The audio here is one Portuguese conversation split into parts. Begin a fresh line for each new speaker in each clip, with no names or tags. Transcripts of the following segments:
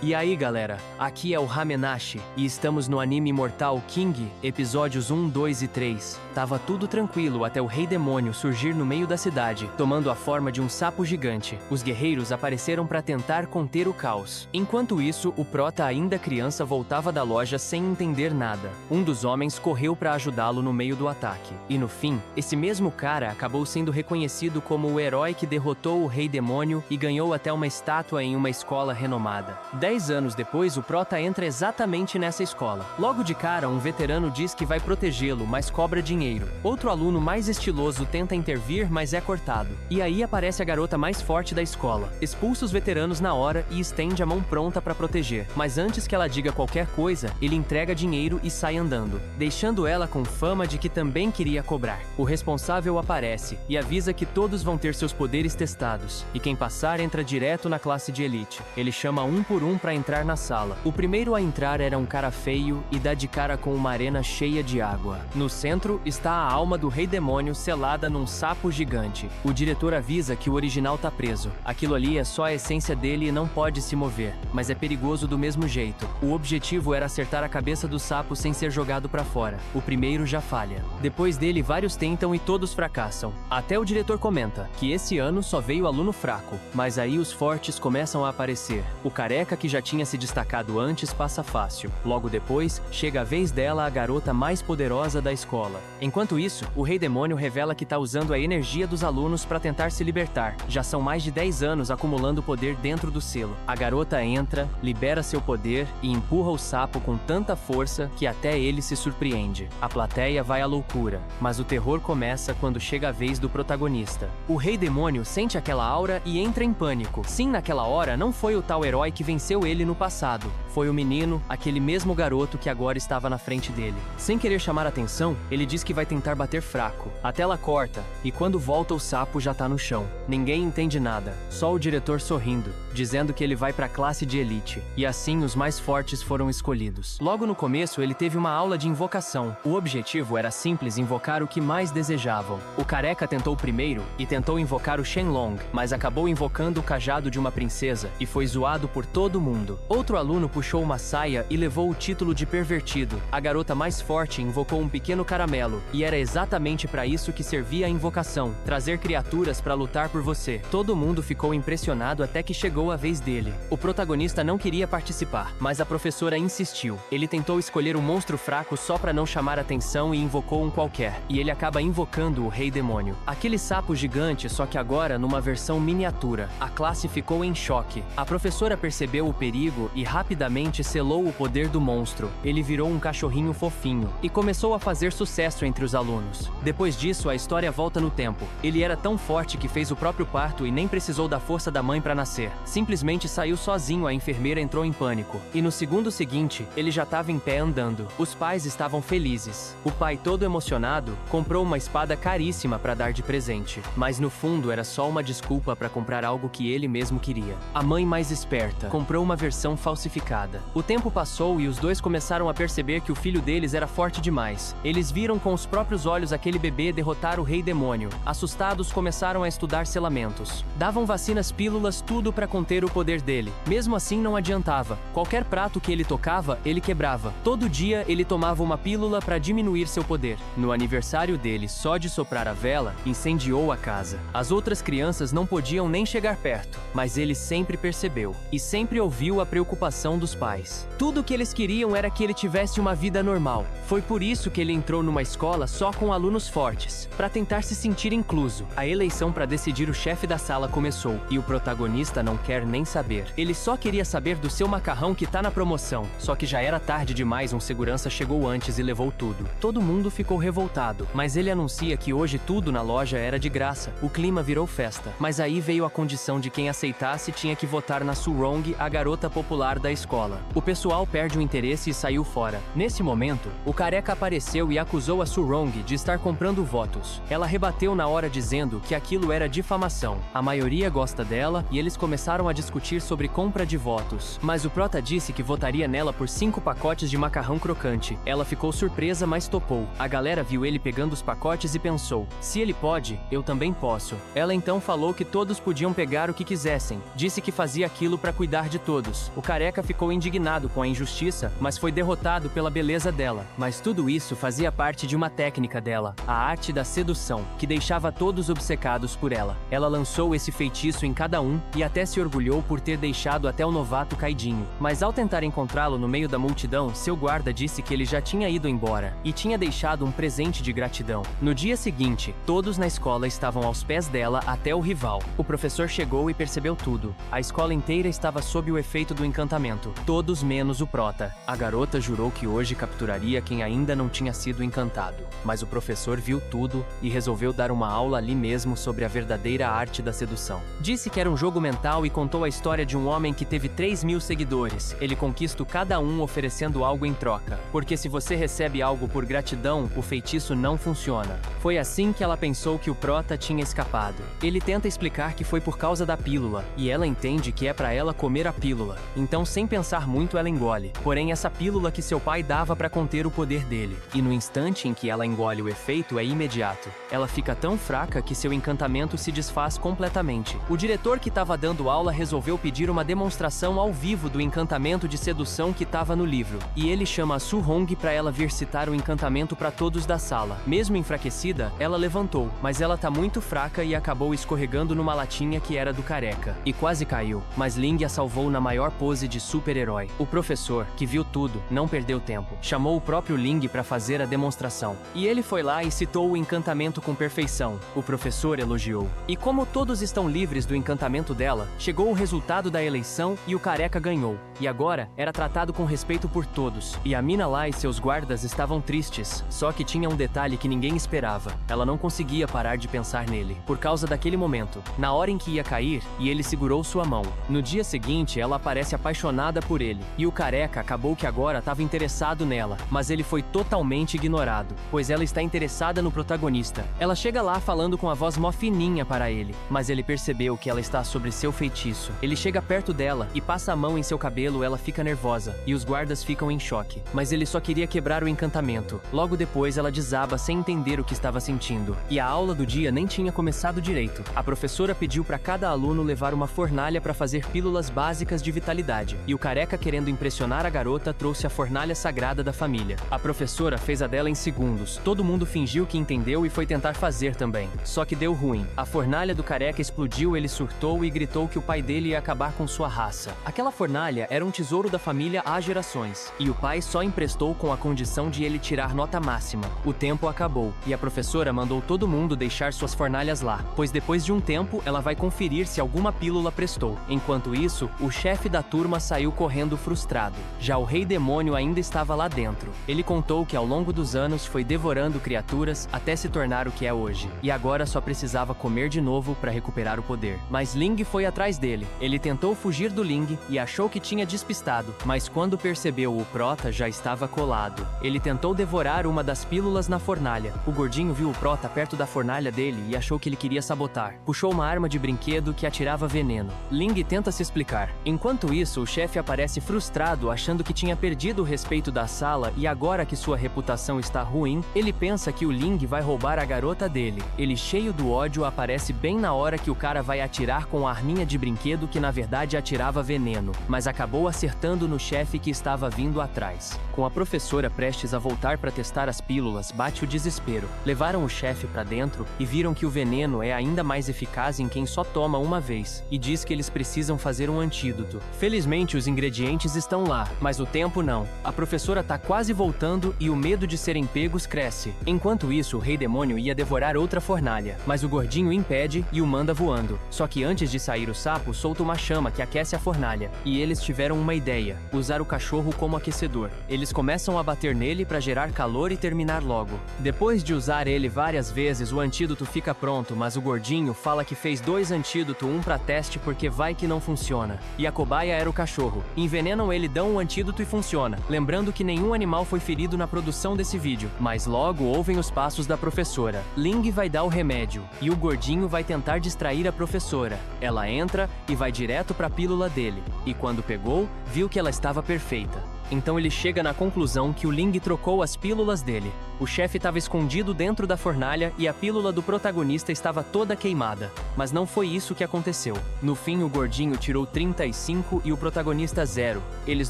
E aí galera, aqui é o Hamenashi, e estamos no anime Mortal King, episódios 1, 2 e 3. Tava tudo tranquilo até o Rei Demônio surgir no meio da cidade, tomando a forma de um sapo gigante. Os guerreiros apareceram para tentar conter o caos. Enquanto isso, o Prota, ainda criança, voltava da loja sem entender nada. Um dos homens correu para ajudá-lo no meio do ataque. E no fim, esse mesmo cara acabou sendo reconhecido como o herói que derrotou o Rei Demônio e ganhou até uma estátua em uma escola renomada. 10 anos depois, o Prota entra exatamente nessa escola. Logo de cara, um veterano diz que vai protegê-lo, mas cobra dinheiro. Outro aluno mais estiloso tenta intervir, mas é cortado. E aí aparece a garota mais forte da escola. Expulsa os veteranos na hora e estende a mão pronta para proteger. Mas antes que ela diga qualquer coisa, ele entrega dinheiro e sai andando, deixando ela com fama de que também queria cobrar. O responsável aparece e avisa que todos vão ter seus poderes testados, e quem passar entra direto na classe de elite. Ele chama um por um para entrar na sala. O primeiro a entrar era um cara feio e dá de cara com uma arena cheia de água. No centro está a alma do Rei Demônio selada num sapo gigante. O diretor avisa que o original tá preso. Aquilo ali é só a essência dele e não pode se mover, mas é perigoso do mesmo jeito. O objetivo era acertar a cabeça do sapo sem ser jogado para fora. O primeiro já falha. Depois dele, vários tentam e todos fracassam. Até o diretor comenta que esse ano só veio aluno fraco, mas aí os fortes começam a aparecer. O careca, que já tinha se destacado antes, passa fácil. Logo depois, chega a vez dela, a garota mais poderosa da escola. Enquanto isso, o Rei Demônio revela que tá usando a energia dos alunos para tentar se libertar. Já são mais de 10 anos acumulando poder dentro do selo. A garota entra, libera seu poder e empurra o sapo com tanta força que até ele se surpreende. A plateia vai à loucura, mas o terror começa quando chega a vez do protagonista. O Rei Demônio sente aquela aura e entra em pânico. Sim, naquela hora não foi o tal herói que venceu ele no passado. Foi o menino, aquele mesmo garoto que agora estava na frente dele. Sem querer chamar atenção, ele diz que vai tentar bater fraco. A tela corta, e quando volta o sapo já tá no chão. Ninguém entende nada, só o diretor sorrindo, dizendo que ele vai pra classe de elite. E assim os mais fortes foram escolhidos. Logo no começo, ele teve uma aula de invocação. O objetivo era simples, invocar o que mais desejavam. O careca tentou primeiro e tentou invocar o Shenlong, mas acabou invocando o cajado de uma princesa e foi zoado por todo mundo. Outro aluno puxou uma saia e levou o título de pervertido. A garota mais forte invocou um pequeno caramelo, e era exatamente para isso que servia a invocação, trazer criaturas para lutar por você. Todo mundo ficou impressionado até que chegou a vez dele. O protagonista não queria participar, mas a professora insistiu. Ele tentou escolher um monstro fraco só para não chamar atenção e invocou um qualquer, e ele acaba invocando o Rei Demônio. Aquele sapo gigante, só que agora numa versão miniatura. A classe ficou em choque. A professora percebeu o perigo e rapidamente selou o poder do monstro. Ele virou um cachorrinho fofinho e começou a fazer sucesso entre os alunos. Depois disso, a história volta no tempo. Ele era tão forte que fez o próprio parto e nem precisou da força da mãe para nascer. Simplesmente saiu sozinho, a enfermeira entrou em pânico. E no segundo seguinte, ele já estava em pé andando. Os pais estavam felizes. O pai, todo emocionado, comprou uma espada caríssima para dar de presente. Mas no fundo era só uma desculpa para comprar algo que ele mesmo queria. A mãe, mais esperta, comprou uma versão falsificada. O tempo passou e os dois começaram a perceber que o filho deles era forte demais. Eles viram com os próprios olhos aquele bebê derrotar o Rei Demônio. Assustados, começaram a estudar selamentos. Davam vacinas, pílulas, tudo para conter o poder dele. Mesmo assim não adiantava. Qualquer prato que ele tocava, ele quebrava. Todo dia ele tomava uma pílula para diminuir seu poder. No aniversário dele, só de soprar a vela, incendiou a casa. As outras crianças não podiam nem chegar perto, mas ele sempre percebeu e sempre ouviu a preocupação dos pais. Tudo que eles queriam era que ele tivesse uma vida normal. Foi por isso que ele entrou numa escola só com alunos fortes, para tentar se sentir incluso. A eleição para decidir o chefe da sala começou, e o protagonista não quer nem saber. Ele só queria saber do seu macarrão que tá na promoção. Só que já era tarde demais, um segurança chegou antes e levou tudo. Todo mundo ficou revoltado, mas ele anuncia que hoje tudo na loja era de graça. O clima virou festa. Mas aí veio a condição de quem aceitasse tinha que votar na Surong, a garota popular da escola. O pessoal perde o interesse e saiu fora. Nesse momento, o careca apareceu e acusou a Surong de estar comprando votos. Ela rebateu na hora dizendo que aquilo era difamação. A maioria gosta dela e eles começaram a discutir sobre compra de votos. Mas o Prota disse que votaria nela por 5 pacotes de macarrão crocante. Ela ficou surpresa, mas topou. A galera viu ele pegando os pacotes e pensou: se ele pode, eu também posso. Ela então falou que todos podiam pegar o que quisessem. Disse que fazia aquilo para cuidar de todos. todos. O careca ficou indignado com a injustiça, mas foi derrotado pela beleza dela. Mas tudo isso fazia parte de uma técnica dela, a arte da sedução, que deixava todos obcecados por ela. Ela lançou esse feitiço em cada um e até se orgulhou por ter deixado até o novato caidinho. Mas ao tentar encontrá-lo no meio da multidão, seu guarda disse que ele já tinha ido embora e tinha deixado um presente de gratidão. No dia seguinte, todos na escola estavam aos pés dela até o rival. O professor chegou e percebeu tudo. A escola inteira estava sob o efeito do encantamento, todos menos o prota. A garota jurou que hoje capturaria quem ainda não tinha sido encantado. Mas o professor viu tudo e resolveu dar uma aula ali mesmo sobre a verdadeira arte da sedução. Disse que era um jogo mental e contou a história de um homem que teve 3.000 seguidores. Ele conquista cada um oferecendo algo em troca. Porque se você recebe algo por gratidão, o feitiço não funciona. Foi assim que ela pensou que o prota tinha escapado. Ele tenta explicar que foi por causa da pílula, e ela entende que é pra ela comer a pílula. Então, sem pensar muito, ela engole. Porém, essa pílula que seu pai dava pra conter o poder dele. E no instante em que ela engole, o efeito é imediato. Ela fica tão fraca que seu encantamento se desfaz completamente. O diretor que estava dando aula resolveu pedir uma demonstração ao vivo do encantamento de sedução que estava no livro. E ele chama a Su Hong pra ela vir citar o encantamento pra todos da sala. Mesmo enfraquecida, ela levantou, mas ela tá muito fraca e acabou escorregando numa latinha que era do careca. E quase caiu, mas Ling a salvou na maior pose de super-herói. O professor, que viu tudo, não perdeu tempo. Chamou o próprio Ling pra fazer a demonstração. E ele foi lá e citou o encantamento com perfeição. O professor elogiou. E como todos estão livres do encantamento dela, chegou o resultado da eleição e o careca ganhou. E agora era tratado com respeito por todos. E a mina lá e seus guardas estavam tristes. Só que tinha um detalhe que ninguém esperava. Ela não conseguia parar de pensar nele. Por causa daquele momento, na hora em que ia cair, e ele segurou sua mão. No dia seguinte, ela parece apaixonada por ele. E o careca acabou que agora estava interessado nela. Mas ele foi totalmente ignorado, pois ela está interessada no protagonista. Ela chega lá falando com a voz mó fininha para ele. Mas ele percebeu que ela está sobre seu feitiço. Ele chega perto dela e passa a mão em seu cabelo. Ela fica nervosa. E os guardas ficam em choque. Mas ele só queria quebrar o encantamento. Logo depois, ela desaba sem entender o que estava sentindo. E a aula do dia nem tinha começado direito. A professora pediu para cada aluno levar uma fornalha para fazer pílulas básicas de vitalidade. E o careca, querendo impressionar a garota, trouxe a fornalha sagrada da família. A professora fez a dela em segundos. Todo mundo fingiu que entendeu e foi tentar fazer também. Só que deu ruim. A fornalha do careca explodiu, ele surtou e gritou que o pai dele ia acabar com sua raça. Aquela fornalha era um tesouro da família há gerações. E o pai só emprestou com a condição de ele tirar nota máxima. O tempo acabou, e a professora mandou todo mundo deixar suas fornalhas lá, pois depois de um tempo ela vai conferir se alguma pílula prestou. Enquanto isso, o chefe da turma saiu correndo frustrado. Já o rei demônio ainda estava lá dentro. Ele contou que ao longo dos anos foi devorando criaturas até se tornar o que é hoje. E agora só precisava comer de novo para recuperar o poder. Mas Ling foi atrás dele. Ele tentou fugir do Ling e achou que tinha despistado, mas quando percebeu o prota já estava colado. Ele tentou devorar uma das pílulas na fornalha. O gordinho viu o prota perto da fornalha dele e achou que ele queria sabotar. Puxou uma arma de brinquedo que atirava veneno. Ling tenta se explicar. Enquanto isso, o chefe aparece frustrado, achando que tinha perdido o respeito da sala e agora que sua reputação está ruim, ele pensa que o Ling vai roubar a garota dele. Ele, cheio do ódio, aparece bem na hora que o cara vai atirar com a arminha de brinquedo que na verdade atirava veneno, mas acabou acertando no chefe que estava vindo atrás. Com a professora prestes a voltar para testar as pílulas, bate o desespero. Levaram o chefe para dentro e viram que o veneno é ainda mais eficaz em quem só toma uma vez, e diz que eles precisam fazer um antídoto. Felizmente os ingredientes estão lá, mas o tempo não. A professora tá quase voltando e o medo de serem pegos cresce. Enquanto isso, o rei demônio ia devorar outra fornalha, mas o gordinho impede e o manda voando. Só que antes de sair, o sapo solta uma chama que aquece a fornalha. E eles tiveram uma ideia: usar o cachorro como aquecedor. Eles começam a bater nele para gerar calor e terminar logo. Depois de usar ele várias vezes, o antídoto fica pronto, mas o gordinho fala que fez 2 antídotos, um para teste porque vai que não funciona. E a cobaia era o cachorro. Envenenam ele, dão um antídoto e funciona. Lembrando que nenhum animal foi ferido na produção desse vídeo. Mas logo ouvem os passos da professora. Ling vai dar o remédio e o gordinho vai tentar distrair a professora. Ela entra e vai direto para a pílula dele. E quando pegou, viu que ela estava perfeita. Então ele chega na conclusão que o Ling trocou as pílulas dele. O chefe estava escondido dentro da fornalha e a pílula do protagonista estava toda queimada. Mas não foi isso que aconteceu. No fim, o gordinho tirou 35 e o protagonista 0. Eles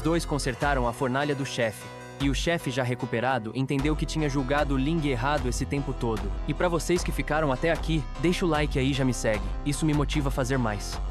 dois consertaram a fornalha do chefe. E o chefe, já recuperado, entendeu que tinha julgado o Ling errado esse tempo todo. E pra vocês que ficaram até aqui, deixa o like aí e já me segue. Isso me motiva a fazer mais.